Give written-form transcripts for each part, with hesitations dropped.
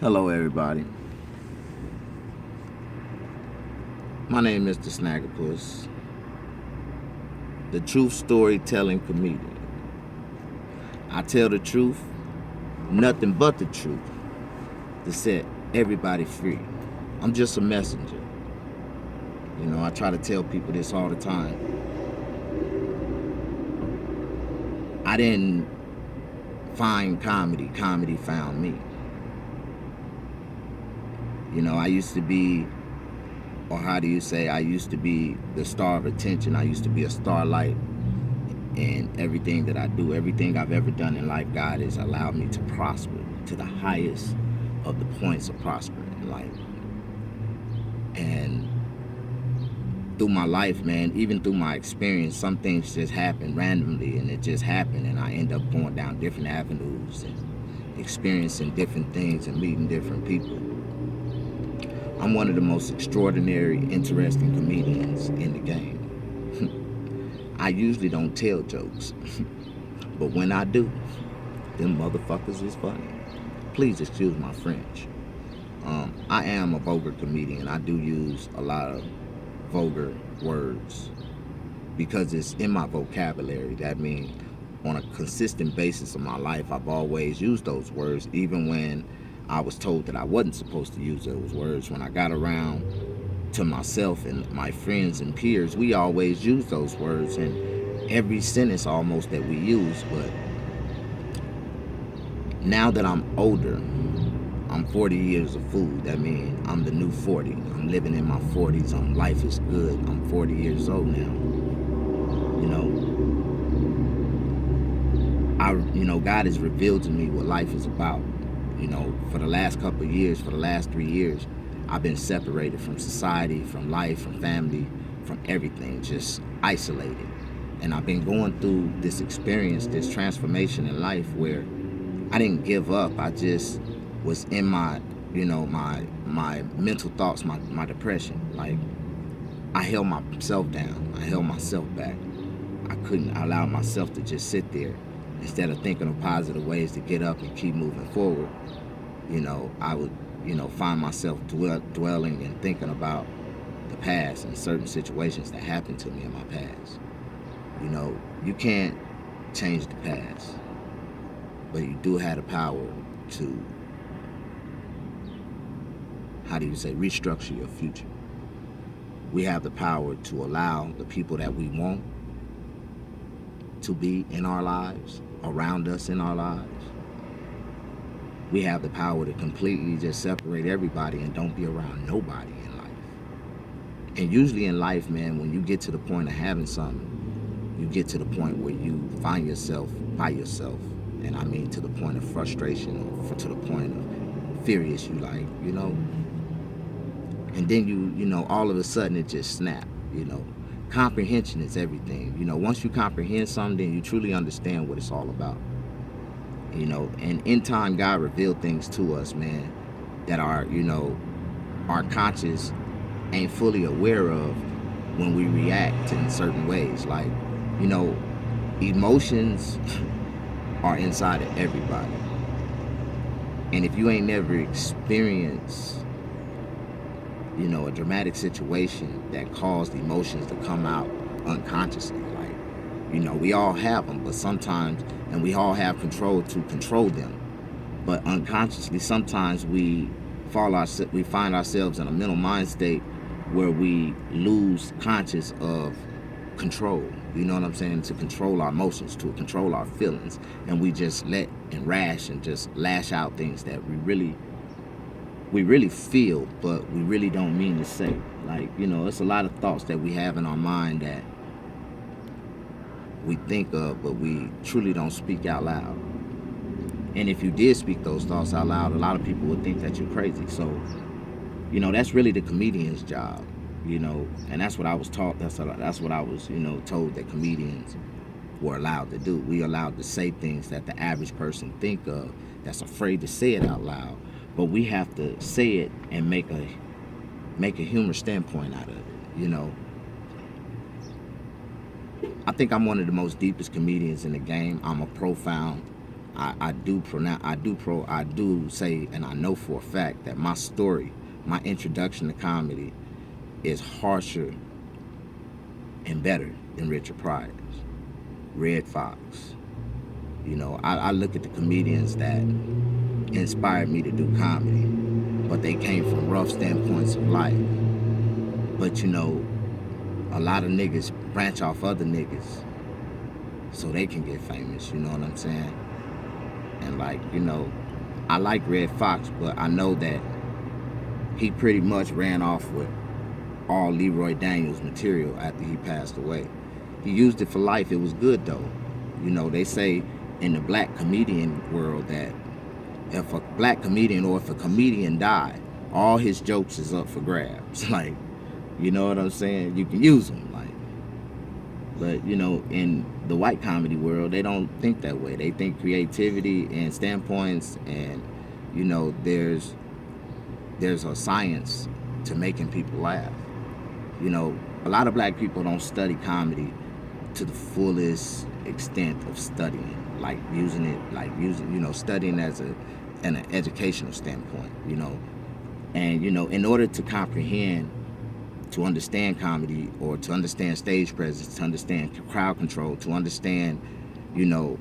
Hello, everybody. My name is Mr.Snaggapuss, the truth storytelling comedian. I tell the truth, nothing but the truth, to set everybody free. I'm just a messenger. I try to tell people this all the time. I didn't find comedy, comedy found me. I used to be, or how do you say, I used to be the star of attention. I used to be a starlight in everything that I do. Everything I've ever done in life, God has allowed me to prosper to the highest of the points of prospering in life. And through my life, man, even through my experience, some things just happen randomly, and it just happened, and I end up going down different avenues and experiencing different things and meeting different people. I'm one of the most extraordinary, interesting comedians in the game. I usually don't tell jokes, but when I do, them motherfuckers is funny. Please excuse my French. I am a vulgar comedian. I do use a lot of vulgar words because it's in my vocabulary. That means on a consistent basis of my life, I've always used those words, even when I was told that I wasn't supposed to use those words. When I got around to myself and my friends and peers, we always use those words in every sentence almost that we use. But now that I'm older, I'm 40 years of food. That means I'm the new 40. I'm living in my 40s. Life is good. I'm 40 years old now. God has revealed to me what life is about. For the last couple of years, for the last 3 years, I've been separated from society, from life, from family, from everything, just isolated. And I've been going through this experience, this transformation in life where I didn't give up. I just was in my mental thoughts, my depression. Like, I held myself down. I held myself back. I couldn't allow myself to just sit there. Instead of thinking of positive ways to get up and keep moving forward, I would, find myself dwelling and thinking about the past and certain situations that happened to me in my past. You can't change the past, but you do have the power to, restructure your future. We have the power to allow the people that we want to be in our lives, around us in our lives. We have the power to completely just separate everybody and don't be around nobody in life. And usually in life, man, when you get to the point of having something, you get to the point where you find yourself by yourself. And I mean to the point of frustration, or to the point of furious, and then all of a sudden it just snapped. Comprehension is everything. Once you comprehend something, then you truly understand what it's all about. And in time, God revealed things to us, man, that our conscious ain't fully aware of when we react in certain ways. Like, emotions are inside of everybody. And if you ain't never experienced, a dramatic situation that caused emotions to come out unconsciously, like, we all have them, but sometimes, and we all have control to control them, but unconsciously, sometimes we find ourselves in a mental mind state where we lose conscious of control. You know what I'm saying? To control our emotions, to control our feelings, and we just let and rash and just lash out things that we really feel, but we really don't mean to say. Like, it's a lot of thoughts that we have in our mind that we think of, but we truly don't speak out loud. And if you did speak those thoughts out loud, a lot of people would think that you're crazy. So, that's really the comedian's job, and that's what I was taught. That's what I was, told that comedians were allowed to do. We allowed to say things that the average person think of, that's afraid to say it out loud. But we have to say it and make a humor standpoint out of it, I think I'm one of the most deepest comedians in the game. I'm a profound I do say, and I know for a fact that my story, my introduction to comedy, is harsher and better than Richard Pryor's, Red Fox. I look at the comedians that inspired me to do comedy, but they came from rough standpoints of life. But a lot of niggas branch off other niggas so they can get famous, you know what I'm saying? And I like Red Fox, but I know that he pretty much ran off with all Leroy Daniels material after he passed away. He used it for life. It was good though. They say in the black comedian world that if a black comedian or if a comedian died, all his jokes is up for grabs. Like, you know what I'm saying? You can use them. But in the white comedy world, they don't think that way. They think creativity and standpoints, and there's a science to making people laugh. A lot of black people don't study comedy to the fullest extent of studying, studying as an educational standpoint. And in order to comprehend, to understand comedy, or to understand stage presence, to understand crowd control, to understand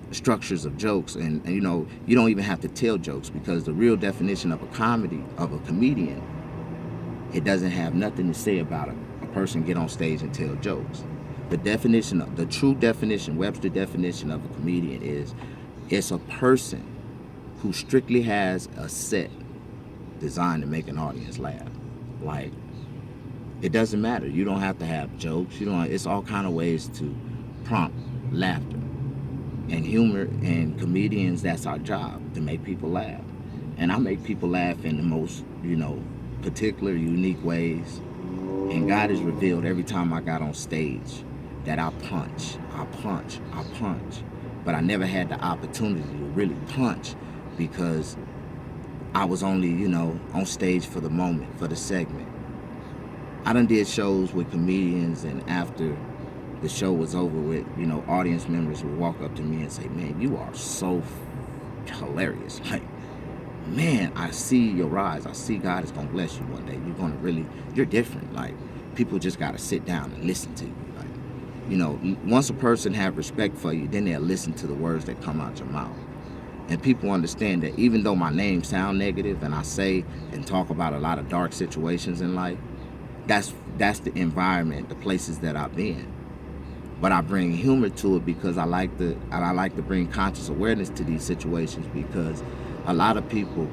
structures of jokes, and you don't even have to tell jokes, because the real definition of a comedian, it doesn't have nothing to say about a person get on stage and tell jokes. The true definition, Webster definition of a comedian is, it's a person who strictly has a set designed to make an audience laugh. Like, it doesn't matter. You don't have to have jokes. It's all kind of ways to prompt laughter. And humor and comedians, that's our job, to make people laugh. And I make people laugh in the most, particular, unique ways. And God has revealed every time I got on stage that I punch. But I never had the opportunity to really punch, because I was only, on stage for the moment, for the segment. I done did shows with comedians, and after the show was over with, audience members would walk up to me and say, "Man, you are so hilarious. Like, man, I see your rise. I see God is going to bless you one day. You're different. Like, people just got to sit down and listen to you. Like, once a person have respect for you, then they'll listen to the words that come out your mouth." And people understand that even though my name sound negative and I say and talk about a lot of dark situations in life, that's the environment, the places that I've been. But I bring humor to it because I like to bring conscious awareness to these situations, because a lot of people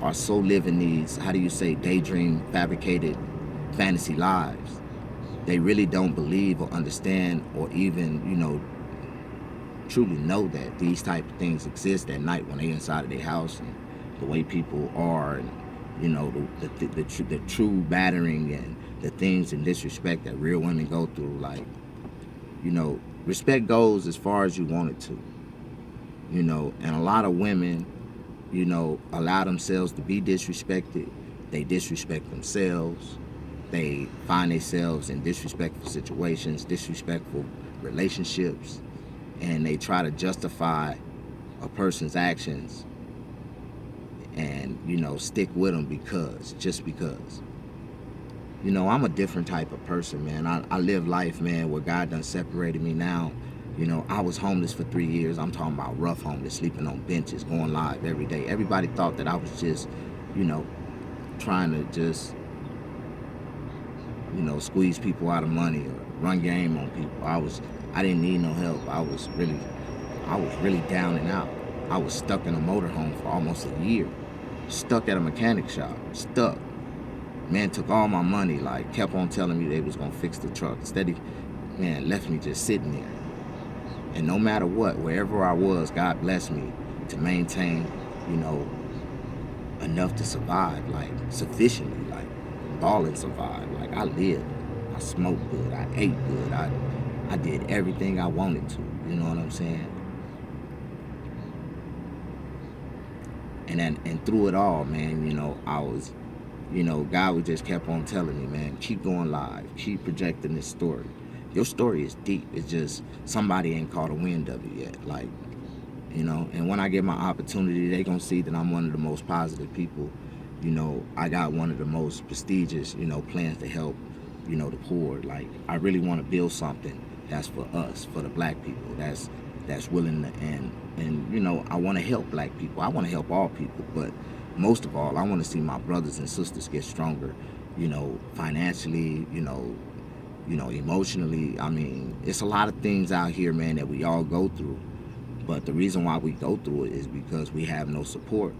are so living these, daydream, fabricated fantasy lives. They really don't believe or understand or even, truly know that these type of things exist at night when they're inside of their house, and the way people are, and the true battering and the things and disrespect that real women go through. Like, respect goes as far as you want it to, and a lot of women, allow themselves to be disrespected. They disrespect themselves. They find themselves in disrespectful situations, disrespectful relationships, and they try to justify a person's actions and, stick with them just because. I'm a different type of person, man. I live life, man, where God done separated me now. I was homeless for 3 years. I'm talking about rough homeless, sleeping on benches, going live every day. Everybody thought that I was just, trying to just, squeeze people out of money or run game on people. I didn't need no help. I was really down and out. I was stuck in a motorhome for almost a year. Stuck at a mechanic shop. Stuck. Man took all my money, kept on telling me they was gonna fix the truck. Instead, left me just sitting there. And no matter what, wherever I was, God blessed me to maintain, enough to survive, sufficiently, ball and survive. I lived. I smoked good. I ate good. I did everything I wanted to. You know what I'm saying? And through it all, man, I was, God would just kept on telling me, man, keep going live, keep projecting this story. Your story is deep. It's just somebody ain't caught a wind of it yet. you know. And when I get my opportunity, they gonna see that I'm one of the most positive people. You know, I got one of the most prestigious, you know, plans to help, you know, the poor. Like, I really want to build something that's for us, for the black people, that's willing to, and you know, I want to help black people. I want to help all people, but most of all, I want to see my brothers and sisters get stronger, you know, financially, you know, emotionally. I mean, it's a lot of things out here, man, that we all go through. But the reason why we go through it is because we have no support.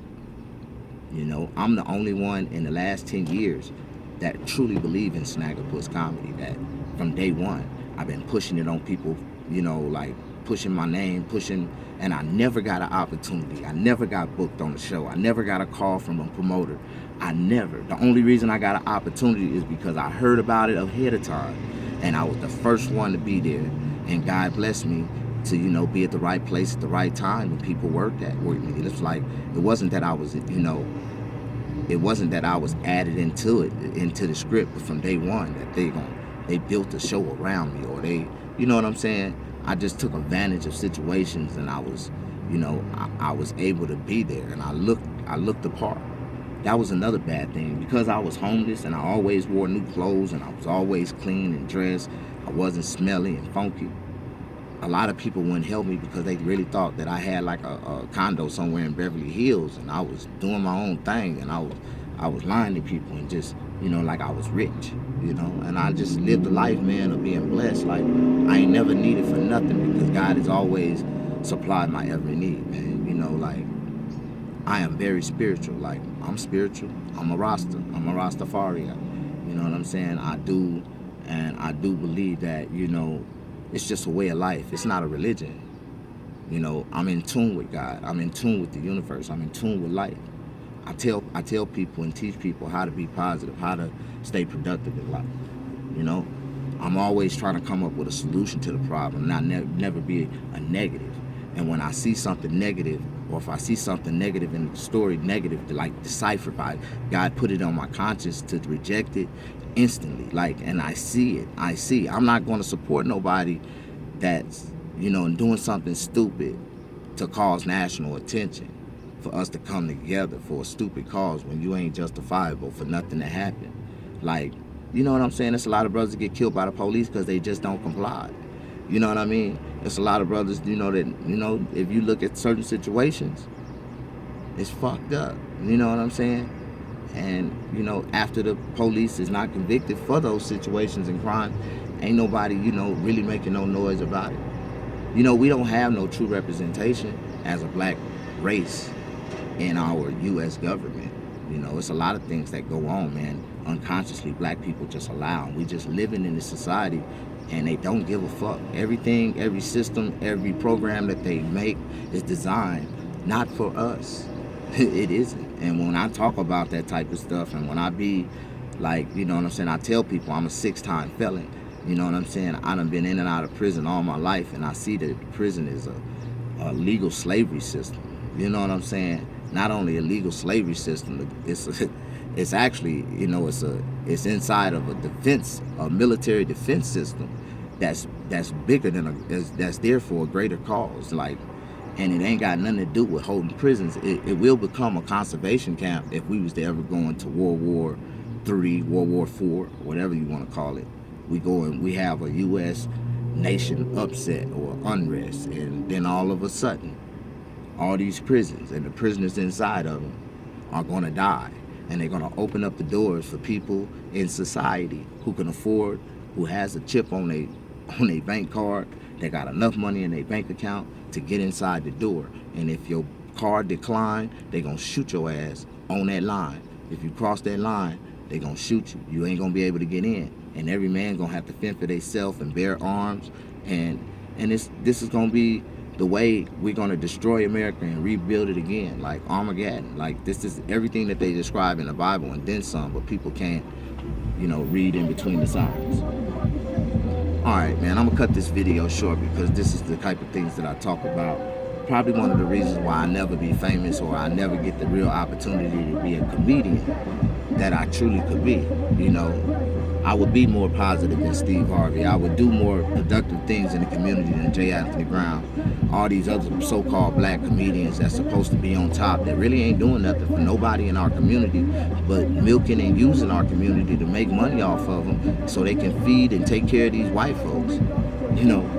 You know, I'm the only one in the last 10 years that truly believe in Snaggapuss comedy. That from day one, I've been pushing it on people, you know, like pushing my name, pushing, and I never got an opportunity. I never got booked on the show. I never got a call from a promoter. I never. The only reason I got an opportunity is because I heard about it ahead of time, and I was the first one to be there, and God blessed me to, you know, be at the right place at the right time when people worked me. It's like, it wasn't that I was, you know, it wasn't that I was added into the script, but from day one that they built a show around me, or they, you know what I'm saying? I just took advantage of situations, and I was, you know, I was able to be there, and I looked the part. That was another bad thing, because I was homeless and I always wore new clothes and I was always clean and dressed. I wasn't smelly and funky. A lot of people wouldn't help me because they really thought that I had like a condo somewhere in Beverly Hills, and I was doing my own thing, and I was lying to people, and just, you know, like I was rich, you know. And I just lived a life, man, of being blessed. Like, I ain't never needed for nothing, because God has always supplied my every need, man. You know, like, I am very spiritual. Like, I'm spiritual. I'm a Rasta. I'm a Rastafari. You know what I'm saying? I do believe that, you know, it's just a way of life. It's not a religion. You know, I'm in tune with God. I'm in tune with the universe. I'm in tune with life. I tell people and teach people how to be positive, how to stay productive in life. You know, I'm always trying to come up with a solution to the problem, not never be a negative. And when I see something negative, or if I see something negative in the story, negative, to like decipher by God, put it on my conscience to reject it instantly. Like, and I see it. I'm not going to support nobody that's, you know, doing something stupid to cause national attention, for us to come together for a stupid cause when you ain't justifiable for nothing to happen. Like, you know what I'm saying? There's a lot of brothers that get killed by the police because they just don't comply. You know what I mean? There's a lot of brothers, you know, that, you know, if you look at certain situations, it's fucked up. You know what I'm saying? And, you know, after the police is not convicted for those situations and crime, ain't nobody, you know, really making no noise about it. You know, we don't have no true representation as a black race in our U.S. government. You know, it's a lot of things that go on, man. Unconsciously, black people just allow. We just living in this society, and they don't give a fuck. Everything, every system, every program that they make is designed not for us. It isn't. And when I talk about that type of stuff, and when I be like, you know what I'm saying, I tell people I'm a 6-time felon. You know what I'm saying? I done been in and out of prison all my life, and I see that prison is a legal slavery system. You know what I'm saying? Not only a legal slavery system, it's actually, you know, it's inside of a military defense system that's bigger than that's there for a greater cause. Like, and it ain't got nothing to do with holding prisons. It will become a conservation camp if we was to ever go into World War III, World War IV, whatever you want to call it. We go and we have a U.S. nation upset or unrest, and then all of a sudden, all these prisons and the prisoners inside of them are going to die, and they're going to open up the doors for people in society who can afford, who has a chip on their bank card, they got enough money in their bank account to get inside the door. And if your card decline, they're going to shoot your ass on that line. If you cross that line, they're going to shoot you. You ain't going to be able to get in. And every man going to have to fend for themselves and bear arms. And this is going to be the way we're going to destroy America and rebuild it again, like Armageddon. Like, this is everything that they describe in the Bible and then some, but people can't, you know, read in between the signs. All right, man, I'm going to cut this video short because this is the type of things that I talk about. Probably one of the reasons why I never be famous, or I never get the real opportunity to be a comedian that I truly could be. You know, I would be more positive than Steve Harvey. I would do more productive things in the community than J. Anthony Brown. All these other so-called black comedians that's supposed to be on top that really ain't doing nothing for nobody in our community but milking and using our community to make money off of them so they can feed and take care of these white folks. You know,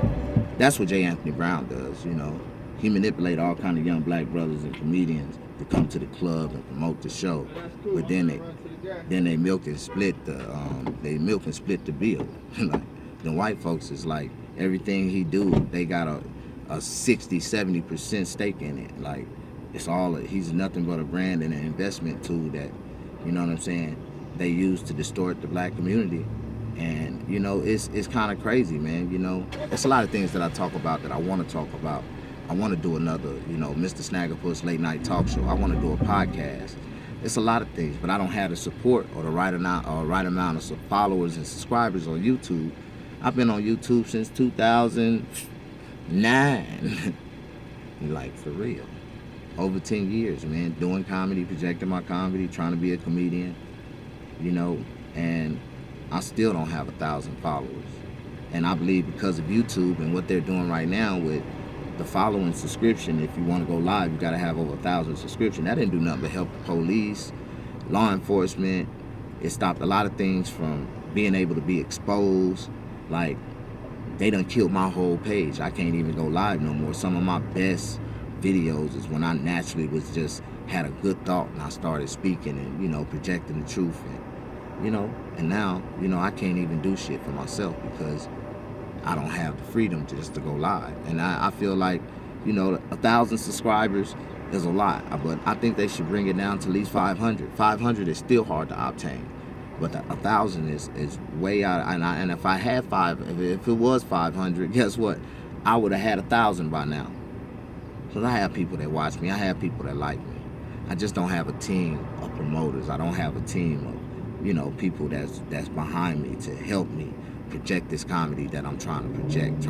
that's what J. Anthony Brown does, you know. He manipulates all kind of young black brothers and comedians to come to the club and promote the show. But then they milk and split the bill. Like, the white folks is like, everything he do, they got a 60, 70% stake in it. Like, he's nothing but a brand and an investment tool that, you know what I'm saying, they use to distort the black community. And, you know, it's kind of crazy, man. You know, it's a lot of things that I talk about that I want to talk about. I want to do another, you know, Mr.Snaggapuss late night talk show. I want to do a podcast. It's a lot of things, but I don't have the support or the right amount of followers and subscribers on YouTube. I've been on YouTube since 2009. Like, for real. Over 10 years, man, doing comedy, projecting my comedy, trying to be a comedian, you know, and I still don't have 1,000 followers. And I believe because of YouTube and what they're doing right now with the following subscription, if you want to go live, you got to have over 1,000 subscription. That didn't do nothing but help the police, law enforcement. It stopped a lot of things from being able to be exposed. Like, they done killed my whole page. I can't even go live no more. Some of my best videos is when I naturally had a good thought and I started speaking and, you know, projecting the truth. And, you know, and now, you know, I can't even do shit for myself because I don't have the freedom just to go live. And I feel like, you know, 1,000 subscribers is a lot, but I think they should bring it down to at least 500. 500 is still hard to obtain, but 1,000 is way out. And if I had if it was 500, guess what? I would have had 1,000 by now. Because I have people that watch me. I have people that like me. I just don't have a team of promoters. I don't have a team of, you know, people that's behind me to help me project this comedy that I'm trying to project,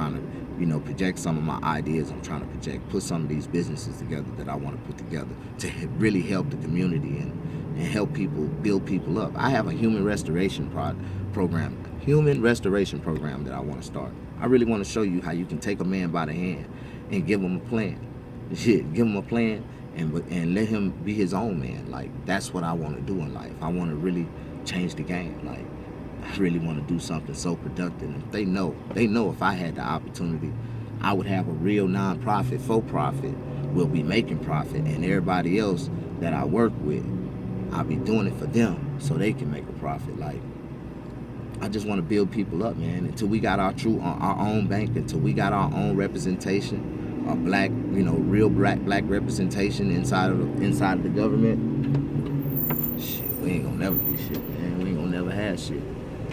you know, project some of my ideas I'm trying to project, put some of these businesses together that I want to put together to really help the community and help people, build people up. I have a human restoration program that I want to start. I really want to show you how you can take a man by the hand and give him a plan. Give him a plan and let him be his own man. Like, that's what I want to do in life. I want to really change the game. Like, I really want to do something so productive. And they know if I had the opportunity, I would have a real non-profit, for profit, will be making profit, and everybody else that I work with, I'll be doing it for them so they can make a profit. Like, I just want to build people up, man, until we got our own bank, until we got our own representation, a black, you know, real black representation inside of the government. Shit, we ain't gonna never be shit, man. We ain't gonna never have shit.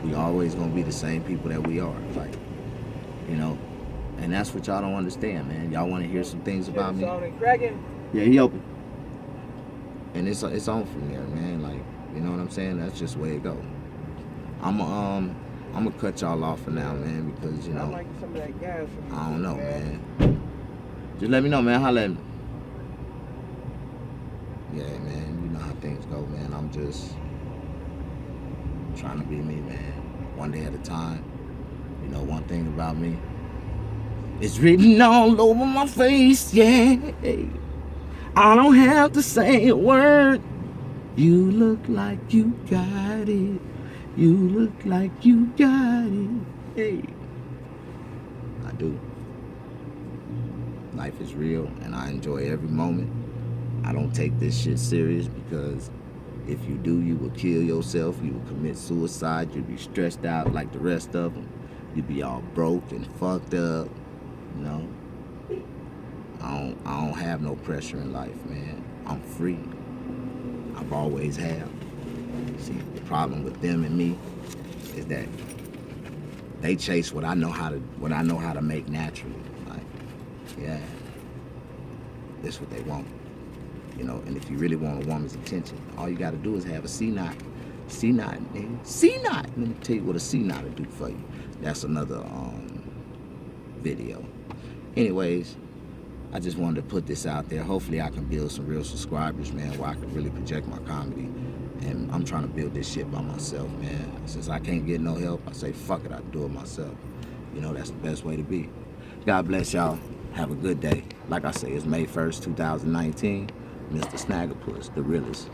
We always gonna be the same people that we are, like, you know. And that's what y'all don't understand, man. Y'all want to hear some things about me? Yeah, he open. And it's on from there, man. Like, you know what I'm saying? That's just the way it go. I'm gonna cut y'all off for now, man, because, you know, like some of that gas from I don't know, man. Just let me know, man. Holla at me. Yeah, man. You know how things go, man. I'm just trying to be me, man. One day at a time. You know, one thing about me, it's written all over my face, yeah. I don't have to say a word. You look like you got it. You look like you got it. Hey. I do. Life is real, and I enjoy every moment. I don't take this shit serious, because if you do, you will kill yourself. You will commit suicide. You'll be stressed out like the rest of them. You'll be all broke and fucked up. You know, I don't have no pressure in life, man. I'm free. I've always have. See, the problem with them and me is that they chase what I know how to make naturally. Like, yeah, that's what they want. You know, and if you really want a woman's attention, all you got to do is have a C-knot. C-knot, nigga. C-knot. Let me tell you what a C-knot will do for you. That's another video. Anyways, I just wanted to put this out there. Hopefully I can build some real subscribers, man, where I can really project my comedy And I'm trying to build this shit by myself, man. Since I can't get no help, I say, fuck it, I do it myself. You know, that's the best way to be. God bless y'all. Have a good day. Like I say, it's May 1st, 2019. Mr. Snaggapuss, the realest.